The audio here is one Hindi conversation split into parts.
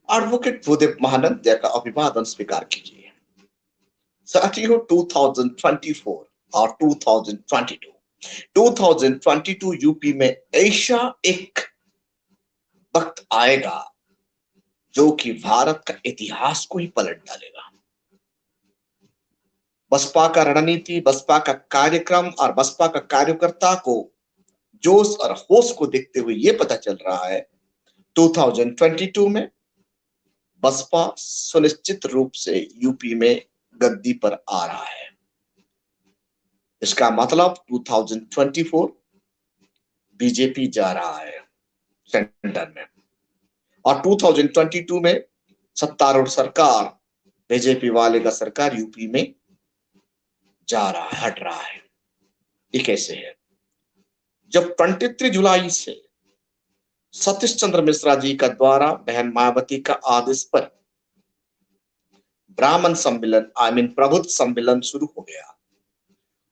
एडवोकेट भूदेव महानंद्या का अभिवादन स्वीकार कीजिए। साथियों, 2024 और 2022 यूपी में ऐसा एक वक्त आएगा जो कि भारत का इतिहास को ही पलट डालेगा। बसपा का रणनीति, बसपा का कार्यक्रम और बसपा का कार्यकर्ता को जोश और होश को देखते हुए यह पता चल रहा है 2022 में बसपा सुनिश्चित रूप से यूपी में गद्दी पर आ रहा है। इसका मतलब 2024 बीजेपी जा रहा है सेंटर में और 2022 में सत्तारूढ़ सरकार, बीजेपी वाले का सरकार यूपी में जा रहा है, हट रहा है। ये कैसे है? जब 23 जुलाई से सतीश चंद्र मिश्रा जी का द्वारा बहन मायावती का आदेश पर ब्राह्मण सम्मेलन प्रबुद्ध सम्मेलन शुरू हो गया।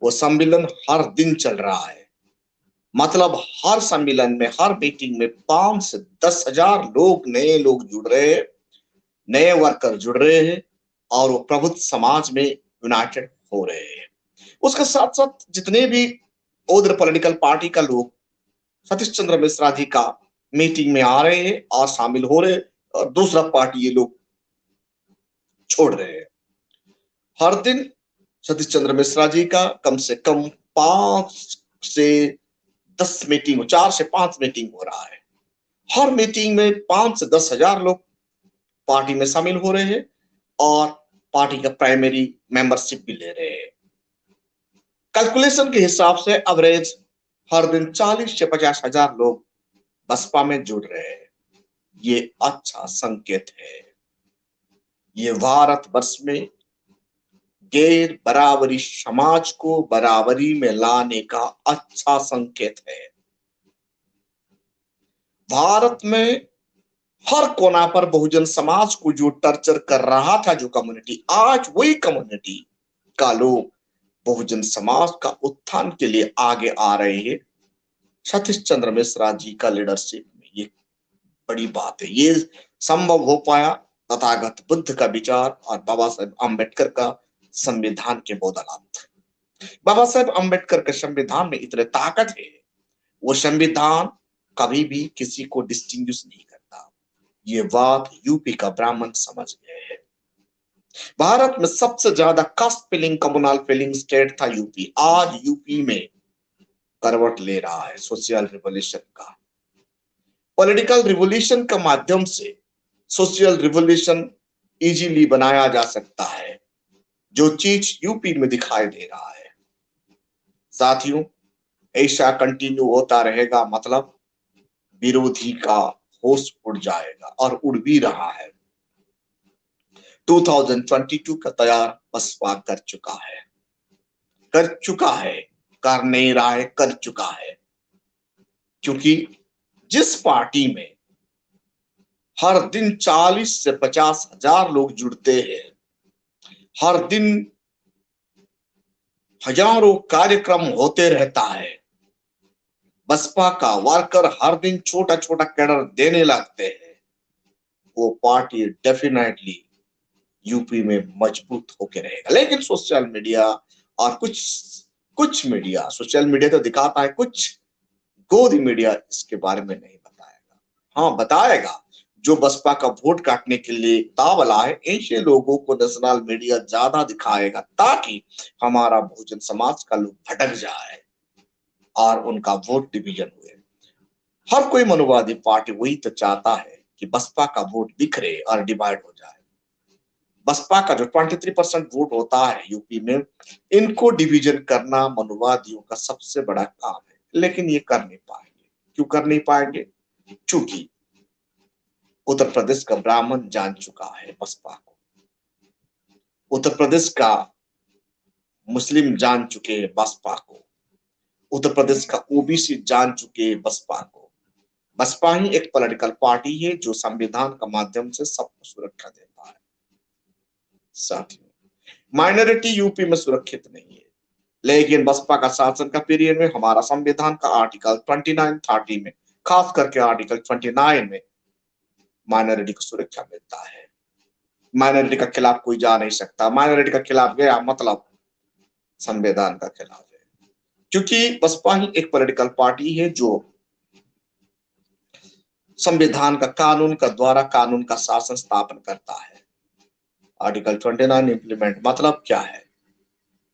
वो सम्मेलन हर दिन चल रहा है। मतलब हर सम्मेलन में, हर मीटिंग में 5 से 10 हजार लोग, नए लोग जुड़ रहे हैं, नए वर्कर जुड़ रहे हैं और वो प्रबुद्ध समाज में यूनाइटेड हो रहे हैं। उसके साथ साथ जितने भी उधर पॉलिटिकल पार्टी का लोग सतीश चंद्र मिश्रा जी का मीटिंग में आ रहे हैं और शामिल हो रहे हैं और दूसरा पार्टी ये लोग छोड़ रहे हैं। हर दिन सतीश चंद्र मिश्रा जी का कम से कम 5 से 10 मीटिंग, 4 से 5 मीटिंग हो रहा है। हर मीटिंग में 5 से 10 हजार लोग पार्टी में शामिल हो रहे हैं और पार्टी का प्राइमरी मेंबरशिप भी ले रहे हैं। कैलकुलेशन के हिसाब से एवरेज हर दिन 40 से 50 हजार लोग बसपा में जुड़ रहे हैं। ये अच्छा संकेत है। ये भारत वर्ष में गैर बराबरी समाज को बराबरी में लाने का अच्छा संकेत है। भारत में हर कोना पर बहुजन समाज को जो टर्चर कर रहा था जो कम्युनिटी, आज वही कम्युनिटी का लोग बहुजन समाज का उत्थान के लिए आगे आ रहे हैं। सतीश चंद्र मिश्रा जी का लीडरशिप में ये बड़ी बात है। ये संभव हो पाया तथागत बुद्ध का विचार और बाबा साहेब अम्बेडकर का संविधान के बदौलत। बाबा साहेब अम्बेडकर के संविधान में इतने ताकत है, वो संविधान कभी भी किसी को डिस्टिंग्विश नहीं करता। ये बात यूपी का ब्राह्मण समझ गए हैं। भारत में सबसे ज्यादा caste feeling, communal feeling state था यूपी। आज यूपी में करवट ले रहा है सोशल रिवॉल्यूशन का। पॉलिटिकल रिवॉल्यूशन के माध्यम से सोशल रिवॉल्यूशन इजीली बनाया जा सकता है, जो चीज यूपी में दिखाई दे रहा है। साथियों, ऐसा कंटिन्यू होता रहेगा मतलब विरोधी का होश उड़ जाएगा और उड़ भी रहा है। 2022 का तैयार बसपा कर चुका है, कर नहीं रहा है, कर चुका है। क्योंकि जिस पार्टी में हर दिन 40 से 50 हजार लोग जुड़ते हैं, हर दिन हजारों कार्यक्रम होते रहता है, बसपा का वर्कर हर दिन छोटा छोटा कैडर देने लगते हैं, वो पार्टी डेफिनेटली यूपी में मजबूत होकर रहेगा। लेकिन सोशल मीडिया और कुछ मीडिया, सोशल मीडिया तो दिखाता है, कुछ गोदी मीडिया इसके बारे में नहीं बताएगा। हाँ, बताएगा जो बसपा का वोट काटने के लिए तावला है, ऐसे लोगों को नेशनल मीडिया ज्यादा दिखाएगा ताकि हमारा बहुजन समाज का लोग भटक जाए और उनका वोट डिवीजन हुए। हर कोई मनुवादी पार्टी वही तो चाहता है कि बसपा का वोट बिखरे और डिवाइड हो जाए। बसपा का जो 23% वोट होता है यूपी में, इनको डिवीजन करना मनुवादियों का सबसे बड़ा काम है। लेकिन ये कर नहीं पाएंगे। क्यों कर नहीं पाएंगे? क्योंकि उत्तर प्रदेश का ब्राह्मण जान चुका है बसपा को, उत्तर प्रदेश का मुस्लिम जान चुके हैं बसपा को, उत्तर प्रदेश का ओबीसी जान चुके हैं बसपा को। बसपा ही एक पॉलिटिकल पार्टी है जो संविधान का माध्यम से सबको सुरक्षा देता है। साथियों, माइनॉरिटी यूपी में सुरक्षित नहीं है, लेकिन बसपा का शासन का पीरियड में हमारा संविधान का आर्टिकल 29, 30 में, खास करके आर्टिकल 29 में माइनॉरिटी को सुरक्षा मिलता है। माइनॉरिटी का खिलाफ कोई जा नहीं सकता। माइनॉरिटी का खिलाफ गया मतलब संविधान का खिलाफ है, क्योंकि बसपा ही एक पॉलिटिकल पार्टी है जो संविधान का कानून का द्वारा कानून का शासन स्थापन करता है। आर्टिकल 29 इंप्लीमेंट मतलब क्या है?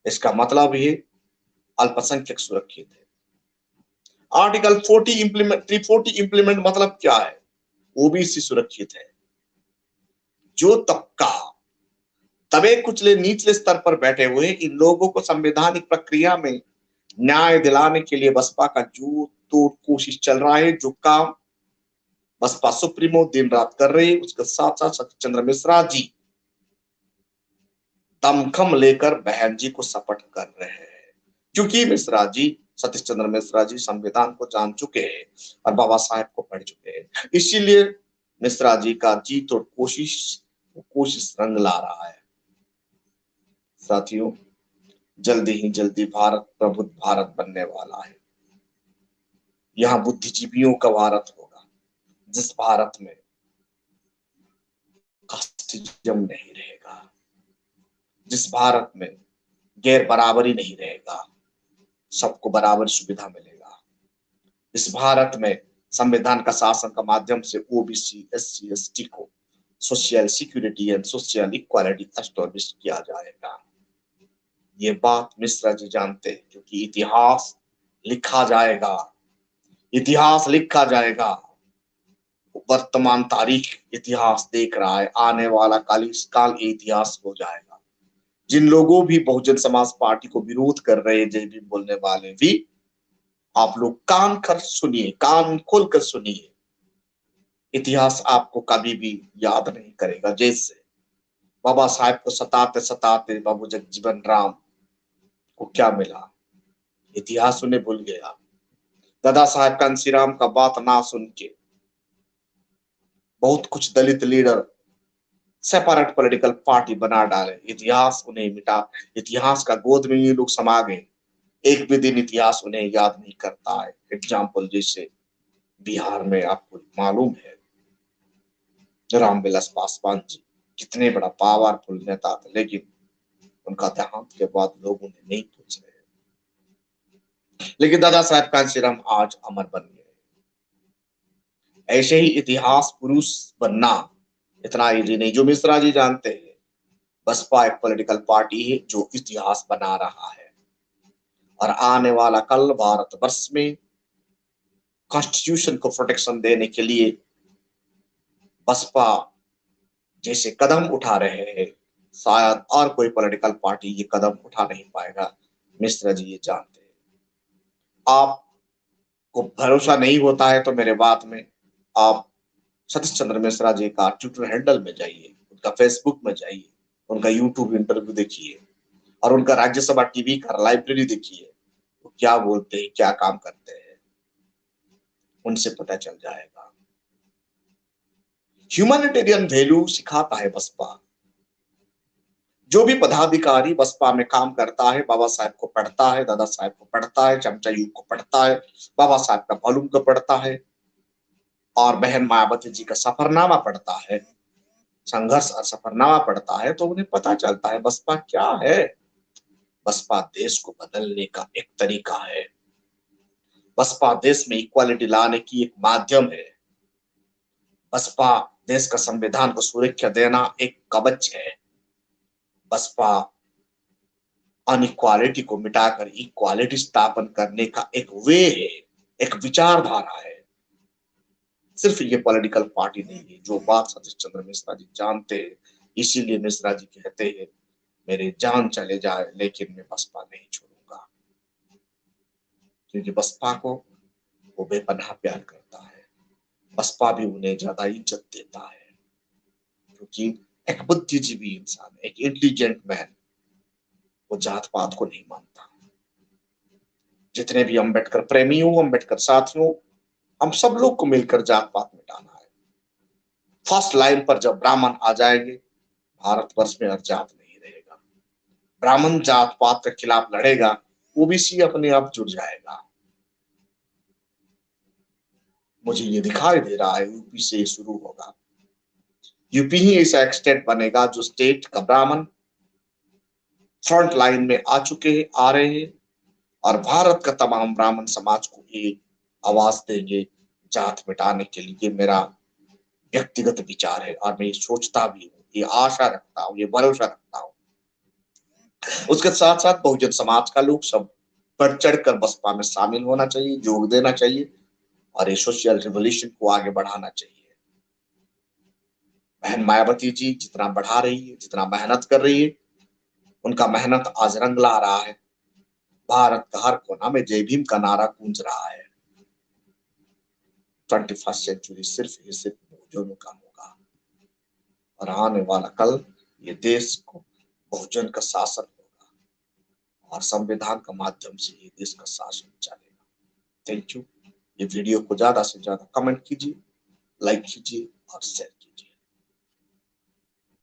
इसका मतलब ये अल्पसंख्यक सुरक्षित है। आर्टिकल 40 इंप्लीमेंट 340 इंप्लीमेंट मतलब क्या है? ओबीसी सुरक्षित है। जो तबका दबे कुचले निचले स्तर पर बैठे हुए इन लोगों को संवैधानिक प्रक्रिया में न्याय दिलाने के लिए बसपा का जो तो कोशिश चल रहा है, जो काम बसपा सुप्रीमो दिन रात कर रही है, उसके साथ साथ सतीश चंद्र मिश्रा जी दमखम लेकर बहन जी को सपोर्ट कर रहे हैं, क्योंकि मिश्रा जी सतीश चंद्र मिश्रा जी संविधान को जान चुके हैं और बाबा साहेब को पढ़ चुके हैं। इसीलिए मिश्रा जी का जी तोड़ कोशिश रंग ला रहा है। साथियों, जल्दी भारत प्रबुद्ध भारत बनने वाला है। यहाँ बुद्धिजीवियों का भारत होगा, जिस भारत में कास्टिज्म नहीं रहेगा, जिस भारत में गैर बराबरी नहीं रहेगा, सबको बराबर सुविधा मिलेगा। इस भारत में संविधान का शासन का माध्यम से ओबीसी एससी एसटी को social security and social equality establish किया जाएगा। ये बात मिश्रा जी जानते हैं, क्योंकि इतिहास लिखा जाएगा। इतिहास लिखा जाएगा। वर्तमान तारीख इतिहास देख रहा है, आने वाला काल इतिहास हो जाएगा। जिन लोगों भी बहुजन समाज पार्टी को विरोध कर रहे हैं, जय भीम बोलने वाले भी, आप लोग कान कर सुनिए, कान खोल कर सुनिए। इतिहास आपको कभी भी याद नहीं करेगा। जैसे बाबा साहेब को सताते सताते बाबू जगजीवन राम को क्या मिला, इतिहास उन्हें भूल गया। दादा साहेब कांशीराम का बात ना सुन के बहुत कुछ दलित लीडर सेपरेट पॉलिटिकल पार्टी बना डाले। इतिहास उन्हें मिटा, इतिहास का गोद में ये लोग समा गए। एक भी दिन इतिहास उन्हें याद नहीं करता है। एग्जाम्पल जैसे बिहार में आपको मालूम है रामविलास पासवान जी कितने बड़ा पावरफुल नेता थे, लेकिन उनका देहांत के बाद लोग उन्हें नहीं पूछ रहे। लेकिन दादा साहेब कांशीराम आज अमर बन गए। ऐसे ही इतिहास पुरुष बनना इतना इजी नहीं। जो मिश्रा जी जानते हैं, बसपा एक पॉलिटिकल पार्टी है जो इतिहास बना रहा है, और आने वाला कल भारतवर्ष में कॉन्स्टिट्यूशन को प्रोटेक्शन देने के लिए बसपा जैसे कदम उठा रहे हैं, शायद और कोई पॉलिटिकल पार्टी ये कदम उठा नहीं पाएगा। मिश्रा जी ये जानते हैं। आपको भरोसा नहीं होता है तो मेरे बात में आप सतीश चंद्र मिश्रा जी का ट्विटर हैंडल में जाइए, उनका फेसबुक में जाइए, उनका यूट्यूब इंटरव्यू देखिए, और उनका राज्यसभा टीवी का लाइब्रेरी देखिए। वो क्या बोलते हैं, क्या काम करते हैं, उनसे पता चल जाएगा। ह्यूमैनिटेरियन वैल्यू सिखाता है बसपा। जो भी पदाधिकारी बसपा में काम करता है, बाबा साहेब को पढ़ता है, दादा साहेब को पढ़ता है, चमचा यू को पढ़ता है, बाबा साहेब का वॉल्यूम को पढ़ता है, और बहन मायावती जी का सफरनामा पढ़ता है, संघर्ष और सफरनामा पढ़ता है, तो उन्हें पता चलता है बसपा क्या है। बसपा देश को बदलने का एक तरीका है। बसपा देश में इक्वालिटी लाने की एक माध्यम है। बसपा देश का संविधान को सुरक्षा देना एक कवच है। बसपा अनइक्वालिटी को मिटाकर इक्वालिटी स्थापन करने का एक वे है, एक विचारधारा है। सिर्फ ये पॉलिटिकल पार्टी नहीं है। जो बात सतीश चंद्र मिश्रा जी जानते हैं, इसीलिए मिश्रा जी कहते हैं मेरे जान चले जाए लेकिन मैं बसपा नहीं छोड़ूंगा, क्योंकि बसपा को वो बेपनाह प्यार करता है। बसपा भी उन्हें ज्यादा इज्जत देता है, क्योंकि एक बुद्धिजीवी इंसान, एक इंटेलिजेंट मैन, वो जात पात को नहीं मानता। जितने भी अम्बेडकर प्रेमियों, अम्बेडकर साथियों, हम सब लोग को मिलकर जात पात मिटाना है। फर्स्ट लाइन पर जब ब्राह्मण आ जाएंगे, भारतवर्ष में और जात नहीं रहेगा। ब्राह्मण जात पात के खिलाफ लड़ेगा, ओबीसी अपने आप जुड़ जाएगा। मुझे ये दिखाई दे रहा है यूपी से शुरू होगा, यूपी ही ऐसा एक स्टेट बनेगा जो स्टेट का ब्राह्मण फ्रंट लाइन में आ चुके हैं, आ रहे हैं, और भारत का तमाम ब्राह्मण समाज को एक आवाज देंगे जात मिटाने के लिए। मेरा व्यक्तिगत विचार है और मैं ये सोचता भी हूँ, ये आशा रखता हूँ, ये भरोसा रखता हूँ। उसके साथ साथ बहुजन समाज का लोग सब बढ़ चढ़ कर बसपा में शामिल होना चाहिए, जोग देना चाहिए और ये सोशल रिवोल्यूशन को आगे बढ़ाना चाहिए। बहन मायावती जी जितना बढ़ा रही है, जितना मेहनत कर रही है, उनका मेहनत आज रंग ला रहा है। भारत का हर कोना में जय भीम का नारा गूंज रहा है। 21st सेंचुरी सिर्फ ही सिर्फ बहुजनों का होगा और आने वाला कल ये देश को बहुजन का शासन होगा और संविधान का माध्यम से ये देश का शासन चलेगा। Thank you. ये वीडियो को ज्यादा से ज्यादा कमेंट कीजिए, लाइक कीजिए और शेयर कीजिए।